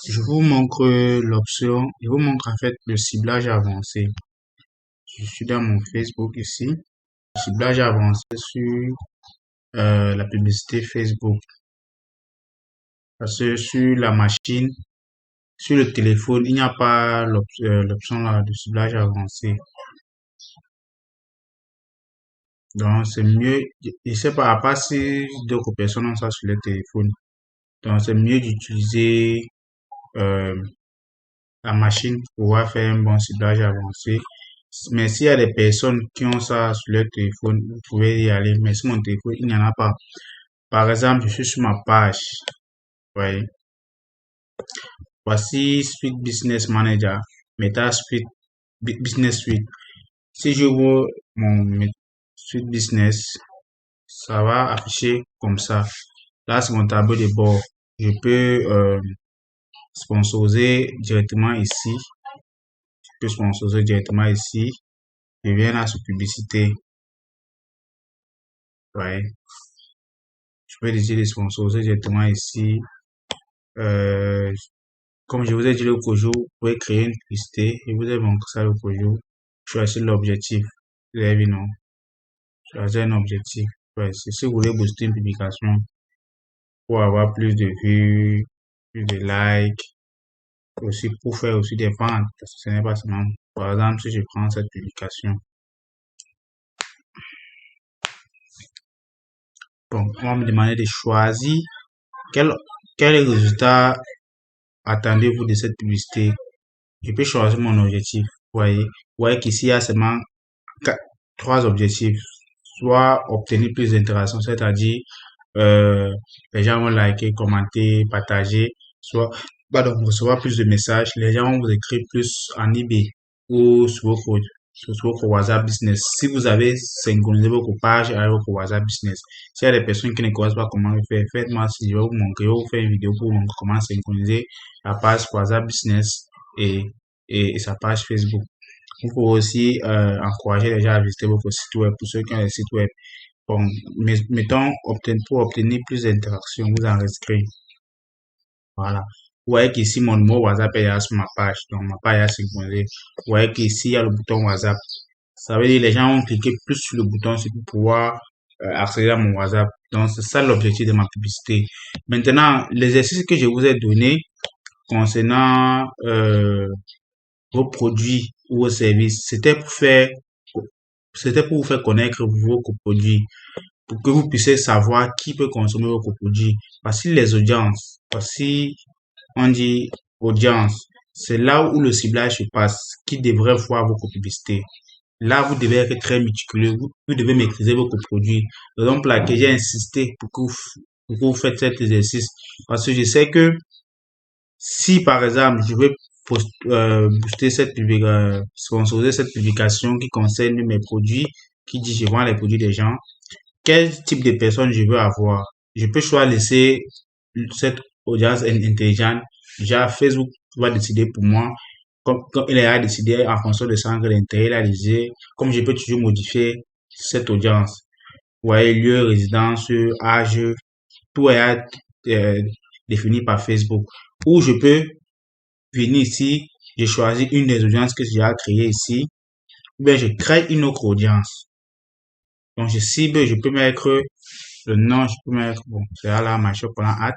Je vous montre en fait le ciblage avancé. Je suis dans mon Facebook ici. Le ciblage avancé sur la publicité Facebook. Parce que sur la machine, sur le téléphone, il n'y a pas l'option là de ciblage avancé. Donc c'est mieux, je sais pas, à part si d'autres personnes ont ça sur le téléphone. Donc c'est mieux d'utiliser euh, la machine pour pouvoir faire un bon ciblage avancé. Mais s'il y a des personnes qui ont ça sur leur téléphone, vous pouvez y aller. Mais sur mon téléphone, il n'y en a pas. Par exemple, je suis sur ma page. Voyez. Voici Suite Business Manager, Meta Suite, Business Suite. Si je vois mon Suite Business, ça va afficher comme ça. Là, c'est mon tableau de bord. Je peux sponsoriser directement ici. Je peux sponsoriser directement ici. Je viens là sur publicité. Ouais. Je peux décider de sponsoriser directement ici. Euh, Comme je vous ai dit l'autre jour, vous pouvez créer une publicité. Je vous ai montré ça l'autre jour. Choisir l'objectif. Vous avez vu, non? Choisir un objectif. Ouais, c'est si vous voulez booster une publication pour avoir plus de vues, plus de likes, aussi pour faire aussi des ventes. Parce que ce n'est pas seulement, par exemple, si je prends cette publication. Bon, on va me demander de choisir quel, quel résultat attendez-vous de cette publicité. Je peux choisir mon objectif. Vous voyez qu'ici, il y a seulement trois objectifs. Soit obtenir plus d'interactions, c'est-à-dire euh, les gens vont liker, commenter, partager, soit pardon, recevoir plus de messages, les gens vont vous écrire plus en eBay ou sur votre WhatsApp Business. Si vous avez synchronisé votre page avec votre WhatsApp Business, s'il y a des personnes qui ne connaissent pas comment le faire, faites-moi si je vais vous montrer, je vais vous faire une vidéo pour vous montrer comment synchroniser la page WhatsApp Business et, et sa page Facebook. Vous pouvez aussi encourager les gens à visiter votre site web pour ceux qui ont des sites web. Bon, mettons, pour obtenir plus d'interactions, vous enregistrez. Voilà. Vous voyez qu'ici, mon numéro WhatsApp est là sur ma page. Donc, ma page est synchronisée. Vous voyez qu'ici, il y a le bouton WhatsApp. Ça veut dire que les gens ont cliqué plus sur le bouton pour pouvoir accéder à mon WhatsApp. Donc, c'est ça l'objectif de ma publicité. Maintenant, l'exercice que je vous ai donné concernant vos produits ou vos services, c'était pour vous faire connaître vos produits, pour que vous puissiez savoir qui peut consommer vos produits. Voici les audiences. Voici, on dit audience. C'est là où le ciblage se passe, qui devrait voir vos publicités. Là, vous devez être très méticuleux. Vous devez maîtriser vos produits. Par exemple, là, que j'ai insisté pour que vous faites cet exercice. Parce que je sais que si, par exemple, je veux booster sponsoriser cette publication qui concerne mes produits, qui dit je vends les produits des gens, quel type de personne je veux avoir? Je peux soit laisser cette audience intelligente. Déjà, Facebook va décider pour moi. Comme il a décidé en fonction de son angle d'intérêt, il a décidé, comme je peux toujours modifier cette audience. Vous voyez, lieu, résidence, âge, tout est défini par Facebook. Ou je peux venir ici, je choisis une des audiences que j'ai créées ici, ou bien je crée une autre audience. Donc, je cible, je peux mettre le nom, je peux mettre, bon, c'est là, ma shop pendant hâte.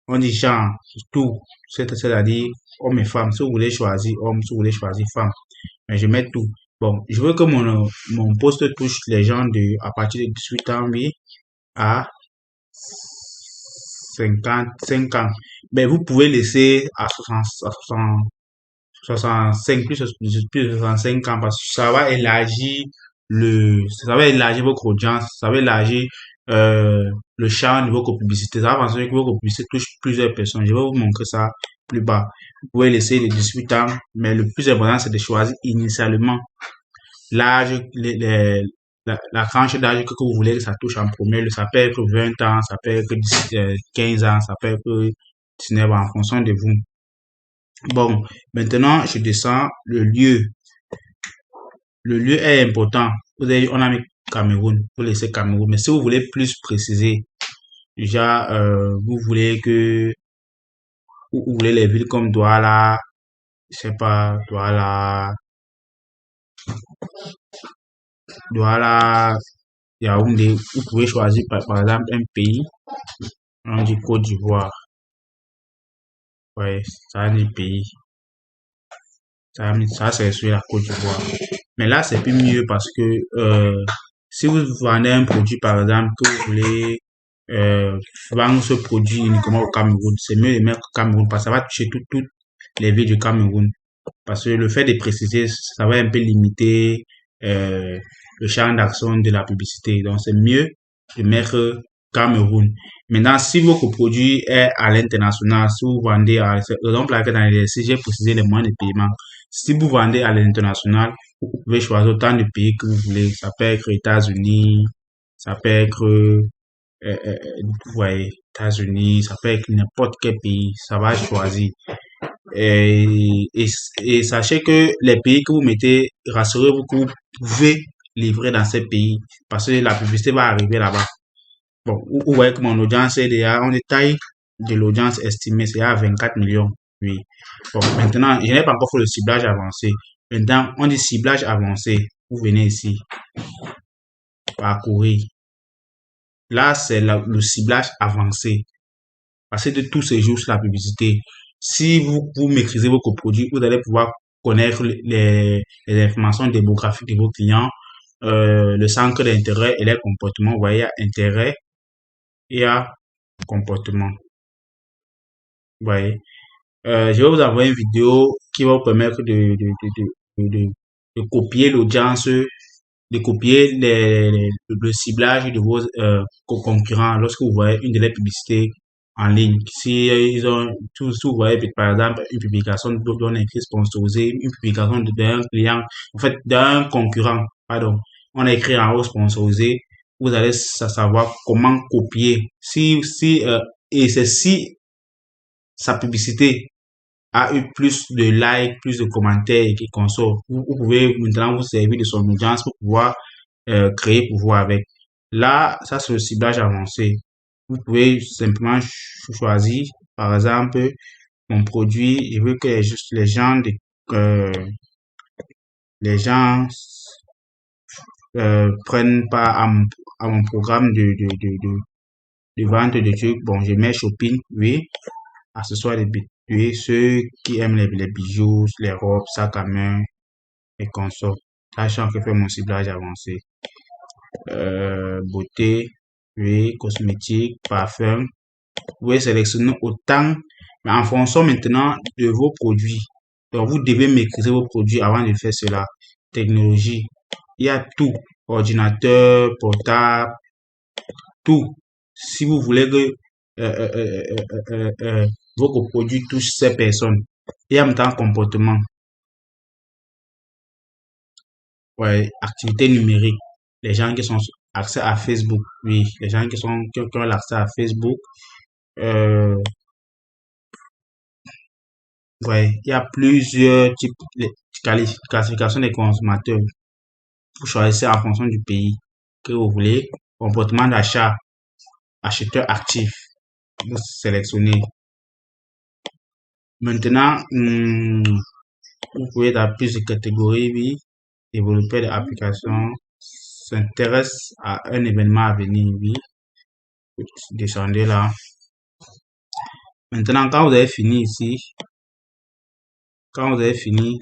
On dit genre, tout, c'est-à-dire homme et femme. Si vous voulez choisir homme, si vous voulez choisir femme. Mais je mets tout. Bon, je veux que mon poste touche les gens à partir de 18 ans, oui, à 55 ans. Mais vous pouvez laisser à 65 plus de 65 ans parce que ça va élargir votre audience, ça va élargir le champ de votre publicité. Ça va faire que votre publicité touche plusieurs personnes. Je vais vous montrer ça plus bas. Vous pouvez laisser les 18 ans, mais le plus important, c'est de choisir initialement l'âge, la tranche d'âge que vous voulez que ça touche en premier. Ça peut être 20 ans, ça peut être 15 ans, ça peut être 19 ans en fonction de vous. Bon, maintenant, je descends le lieu. Le lieu est important. On a mis Cameroun. Vous laissez Cameroun. Mais si vous voulez plus préciser, déjà, vous voulez que Vous voulez les villes comme Douala, je sais pas, Douala, Yaoundé. Vous pouvez choisir par exemple un pays, on dit Côte d'Ivoire. Ouais, ça dit pays. Ça c'est sur la Côte d'Ivoire. Mais là, c'est plus mieux parce que si vous vendez un produit, par exemple, que vous voulez euh, vendre ce produit uniquement au Cameroun, c'est mieux de mettre au Cameroun parce que ça va toucher toutes les villes du Cameroun. Parce que le fait de préciser, ça va un peu limiter euh, le champ d'action de la publicité. Donc, c'est mieux de mettre Cameroun. Maintenant, si votre produit est à l'international, si vous vendez à, c'est la raison pour laquelle dans les j'ai précisé les moyens de paiement. Si vous vendez à l'international, vous pouvez choisir autant de pays que vous voulez. Ça peut être États-Unis, ça peut être, vous voyez, États-Unis, ça peut être n'importe quel pays. Ça va choisir. Et sachez que les pays que vous mettez, rassurez-vous que vous pouvez livrer dans ces pays parce que la publicité va arriver là-bas. Bon, vous voyez que mon audience est déjà, on détaille de l'audience estimée, c'est à 24 millions. Oui. Bon, maintenant, je n'ai pas encore fait le ciblage avancé. Maintenant, on dit ciblage avancé. Vous venez ici, parcourir. Là, c'est le ciblage avancé. Passez de tous ces jours sur la publicité. Si vous maîtrisez vos coproduits, vous allez pouvoir connaître les informations démographiques de vos clients, le centre d'intérêt et les comportements. Vous voyez, il y a intérêt et il y a comportement. Vous voyez. Je vais vous envoyer une vidéo qui va vous permettre de copier l'audience, de copier le ciblage de vos concurrents lorsque vous voyez une de leurs publicités en ligne. Si ils ont, si vous voyez par exemple une publication d'un écrit sponsorisé, une publication d'un client, en fait d'un concurrent, pardon, on a écrit en haut sponsorisé, vous allez savoir comment copier. Et c'est si sa publicité a eu plus de likes, plus de commentaires et qui consort. Vous pouvez maintenant vous servir de son audience pour pouvoir créer pour vous avec. Là, ça c'est le ciblage avancé. Vous pouvez simplement choisir, par exemple, mon produit. Je veux que euh, les gens prennent part à mon programme de vente de trucs. Bon, je mets shopping, oui, accessoires de oui, ceux qui aiment les bijoux, les robes, sacs à main et consorts. Là, je suis en train de faire mon ciblage avancé. Beauté, oui, cosmétique, parfum. Vous pouvez sélectionner autant, mais en fonction maintenant de vos produits. Donc, vous devez maîtriser vos produits avant de faire cela. Technologie, il y a tout. Ordinateur, portable, tout. Si vous voulez que vos produits touchent ces personnes. Et en même temps, comportement. Ouais, activité numérique. Les gens qui sont accès à Facebook, oui. Les gens qui ont l'accès à Facebook. Euh, ouais, il y a plusieurs types de classification des consommateurs. Vous choisissez en fonction du pays que vous voulez. Comportement d'achat, acheteur actif. Vous sélectionnez. Maintenant, vous pouvez dans plus de catégories, oui. Développer des applications s'intéresse à un événement à venir, oui. Descendez là. Maintenant, quand vous avez fini,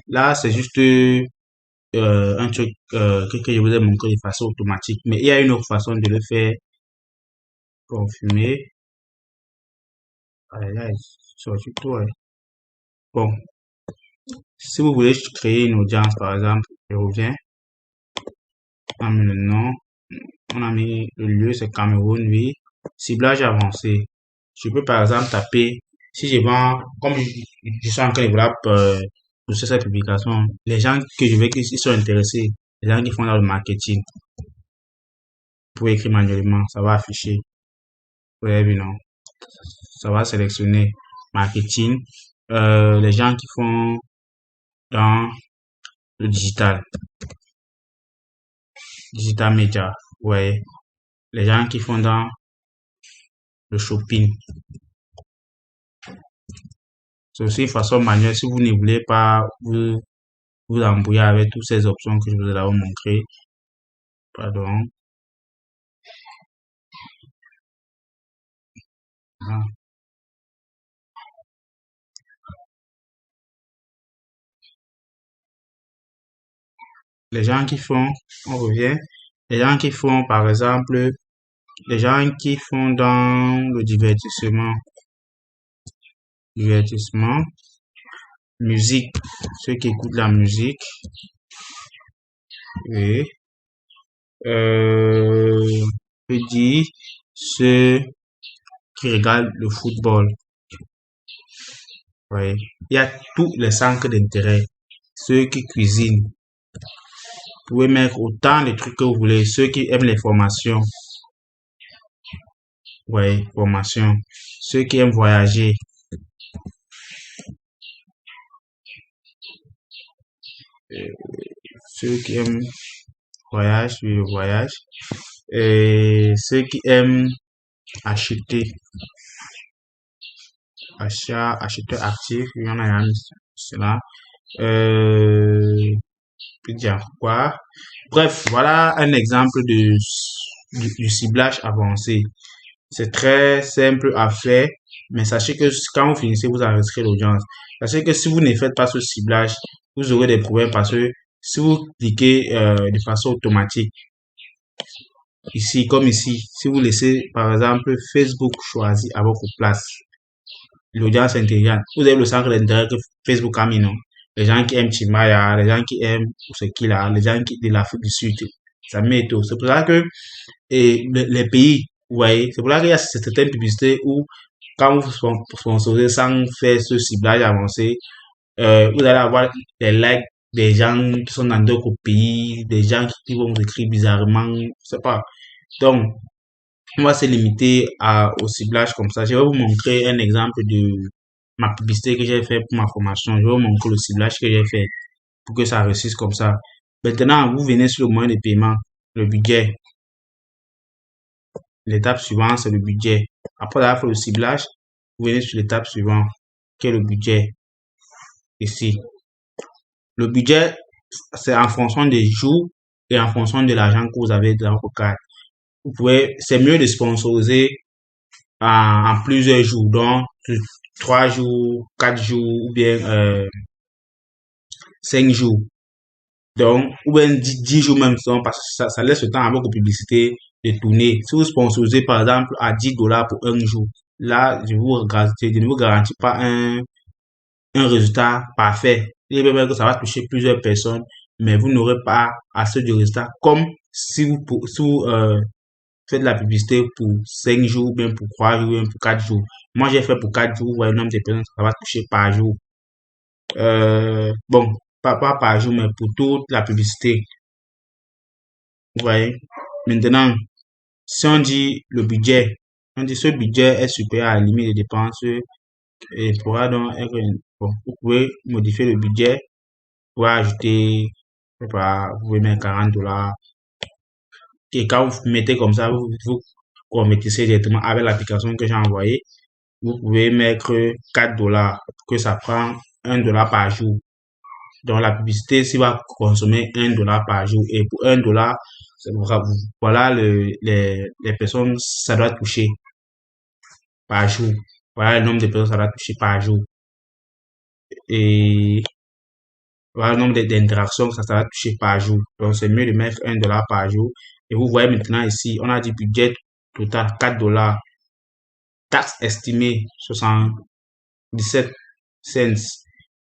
là, c'est juste un truc que je vous ai montré de façon automatique. Mais il y a une autre façon de le faire. Confirmer. Là, sur tout, ouais. Bon, si vous voulez créer une audience, par exemple, je reviens. On a mis le nom. On a mis le lieu, c'est Cameroun, oui. Ciblage avancé. Je peux, par exemple, taper, si je vends, comme je suis en train de vouloir pousser cette publication, les gens que je veux qu'ils sont intéressés, les gens qui font dans le marketing, pour écrire manuellement, ça va afficher. Vous avez vu, non? Ça va sélectionner marketing, les gens qui font dans le digital media, ouais, les gens qui font dans le shopping, C'est aussi une façon manuelle si vous ne voulez pas vous embrouiller avec toutes ces options que je vous ai montrées. Pardon. Ah. Les gens qui font, on revient, les gens qui font, par exemple, les gens qui font dans le divertissement, musique, ceux qui écoutent la musique, oui, je peux dire ceux qui regardent le football, oui. Il y a tous les centres d'intérêt, ceux qui cuisinent, vous pouvez mettre autant de trucs que vous voulez, ceux qui aiment les formations, oui, formation, ceux qui aiment voyager, ceux qui aiment voyage, oui, le voyage, et ceux qui aiment acheter, acheteur actif, il y en a un, cela. Peut dire quoi? Bref, voilà un exemple du ciblage avancé. C'est très simple à faire, mais sachez que quand vous finissez, vous enregistrez l'audience. Sachez que si vous ne faites pas ce ciblage, vous aurez des problèmes parce que si vous cliquez de façon automatique, ici comme ici, si vous laissez par exemple Facebook choisi à votre place, l'audience intelligente, vous avez le centre d'intérêt que Facebook a mis, non? Les gens qui aiment Chimaya, les gens qui aiment ce qu'il a, les gens qui de l'Afrique du Sud, ça met tout. C'est pour ça que les pays, vous voyez, c'est pour ça qu'il y a certaines publicités où quand vous sponsorisez sans faire ce ciblage avancé, vous allez avoir des likes des gens qui sont dans d'autres pays, des gens qui vont vous écrire bizarrement, je sais pas. Donc, on va se limiter au ciblage comme ça. Je vais vous montrer un exemple de ma publicité que j'ai fait pour ma formation. Je vais vous montrer le ciblage que j'ai fait pour que ça réussisse comme ça. Maintenant, vous venez sur le moyen de paiement, le budget. L'étape suivante, c'est le budget. Après avoir fait le ciblage, vous venez sur l'étape suivante, qui est le budget. Ici. Le budget, c'est en fonction des jours et en fonction de l'argent que vous avez dans votre carte. C'est mieux de sponsoriser en plusieurs jours, donc 3 jours, 4 jours ou bien 5 jours. Donc, ou bien 10 jours même, parce que ça laisse le temps à votre publicité de tourner. Si vous sponsorisez par exemple à $10 pour un jour, là, je ne vous garantis pas un résultat parfait. Il est vrai que ça va toucher plusieurs personnes, mais vous n'aurez pas assez de résultats comme si vous faites de la publicité pour 5 jours, ou bien pour 3 jours, ou bien pour 4 jours. Moi, j'ai fait pour 4 jours, vous voyez le nombre de personnes, ça va toucher par jour. Bon, pas par jour, mais pour toute la publicité. Vous voyez. Maintenant, si on dit le budget, on dit ce budget est supérieur à la limite de dépenses et pourra donc être, bon, vous pouvez modifier le budget, vous pouvez ajouter, je sais pas, vous pouvez mettre $40. Et quand vous mettez comme ça, vous convertissez directement avec l'application que j'ai envoyée. Vous pouvez mettre $4 que ça prend $1 par jour. Donc la publicité, s'il va consommer $1 par jour et pour $1, voilà les personnes, ça doit toucher par jour. Voilà le nombre de personnes, ça doit toucher par jour. Et voilà le nombre d'interactions, ça va toucher par jour. Donc c'est mieux de mettre $1 par jour. Et vous voyez maintenant ici, on a du budget total $4. Taxe estimée 77 cents.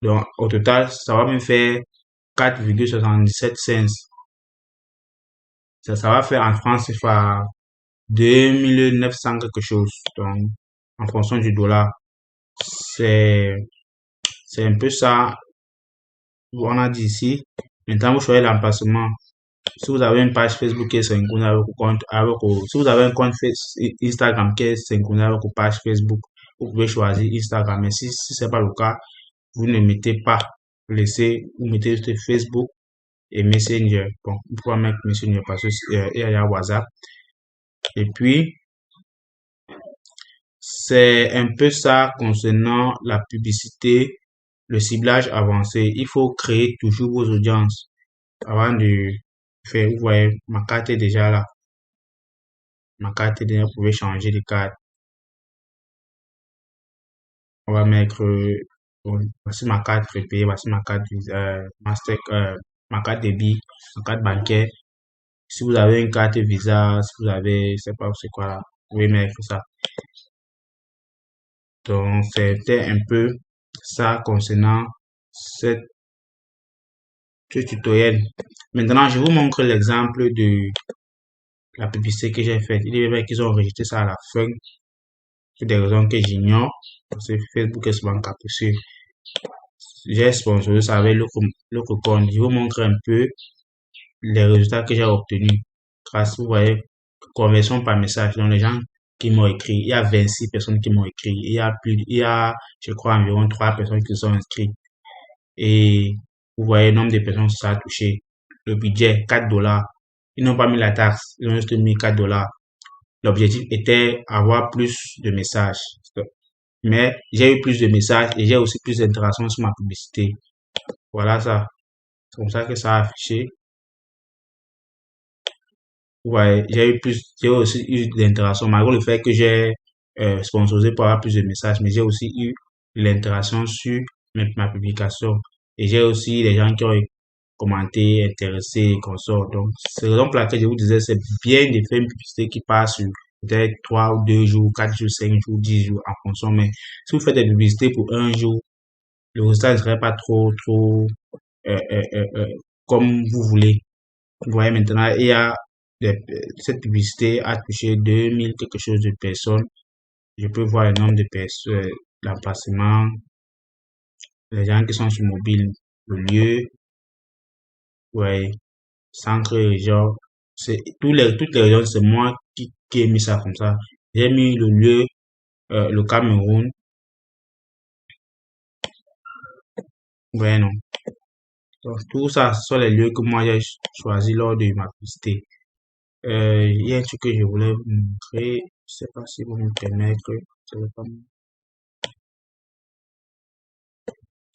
Donc au total, ça va me faire 4,77 cents. Ça va faire en France CFA 2900 quelque chose. Donc, en fonction du dollar, c'est un peu ça. On a dit ici. Maintenant, vous choisissez l'emplacement. Si vous avez une page Facebook qui est synchronisée avec votre compte, si vous avez un compte Instagram qui est synchronisé avec votre page Facebook, vous pouvez choisir Instagram. Mais si c'est pas le cas, vous ne mettez pas. Vous mettez juste Facebook et Messenger. Bon, vous pouvez mettre Messenger parce qu'il y a WhatsApp. Et puis, C'est un peu ça concernant la publicité, le ciblage avancé. Il faut créer toujours vos audiences avant de faire. Vous voyez, ma carte est déjà là. Ma carte est déjà, vous pouvez changer de carte. On va mettre, voici ma carte prépayée, voici ma carte Master, ma carte débit, ma carte bancaire. Si vous avez une carte Visa, si vous avez, je sais pas c'est quoi là, vous pouvez mettre ça. Donc, c'était un peu ça concernant cette, ce tutoriel. Maintenant, je vous montre l'exemple de la publicité que j'ai faite. Il est vrai qu'ils ont enregistré ça à la fin, pour des raisons que j'ignore, parce que Facebook est souvent capricieux. J'ai sponsorisé ça avec l'autre compte. Je vous montre un peu les résultats que j'ai obtenus. Grâce, vous voyez, conversion par message. Donc, les gens qui m'ont écrit, il y a 26 personnes qui m'ont écrit. Il y a, je crois, environ 3 personnes qui sont inscrites. Et vous voyez le nombre de personnes que ça a touché. Le budget, 4 dollars. Ils n'ont pas mis la taxe. Ils ont juste mis 4 dollars. L'objectif était avoir plus de messages. Mais j'ai eu plus de messages et j'ai aussi plus d'interactions sur ma publicité. Voilà ça. C'est comme ça que ça a affiché. Ouais, j'ai aussi eu l'interaction, malgré le fait que j'ai sponsorisé pour avoir plus de messages, mais j'ai aussi eu l'interaction sur ma publication. Et j'ai aussi des gens qui ont commenté, intéressé et consorts. Donc, c'est la raison pour laquelle je vous disais, c'est bien de faire une publicité qui passe sur peut-être 3 ou 2 jours, 4 jours, 5 jours, 10 jours en fonction. Mais si vous faites des publicités pour un jour, le résultat ne serait pas trop euh, euh, euh, euh, comme vous voulez. Vous voyez maintenant, cette publicité a touché 2000 quelque chose de personnes. Je peux voir le nombre de personnes, l'emplacement, les gens qui sont sur mobile, le lieu, ouais, centre, région. Toutes les régions, c'est moi qui ai mis ça comme ça. J'ai mis le lieu, le Cameroun. Ouais, non. Donc, tout ça, ce sont les lieux que moi j'ai choisi lors de ma publicité. Il y a un truc que je voulais vous montrer. Je sais pas si vous me permettez. Je vais pas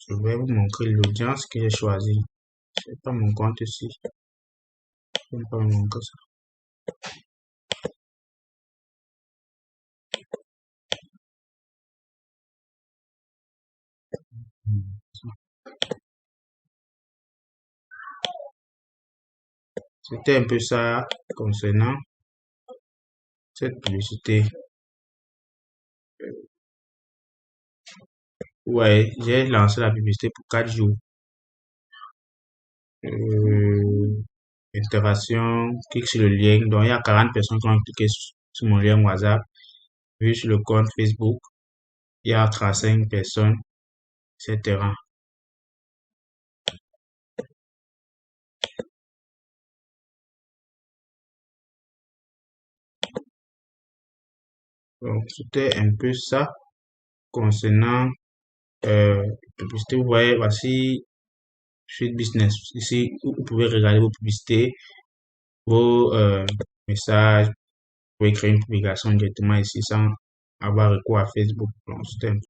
Je vais vous montrer l'audience que j'ai choisie. C'est pas mon compte ici. Je vais pas vous montrer ça. C'était un peu ça concernant cette publicité. Ouais, j'ai lancé la publicité pour 4 jours. Euh, Interaction, clique sur le lien. Donc, il y a 40 personnes qui ont cliqué sur mon lien WhatsApp. Vu sur le compte Facebook, il y a 35 personnes, etc. Donc, c'était un peu ça concernant publicité. Vous voyez, voici Suite Business. Ici, vous pouvez regarder vos publicités, vos messages. Vous pouvez créer une publication directement ici sans avoir recours à Facebook. Donc, c'était un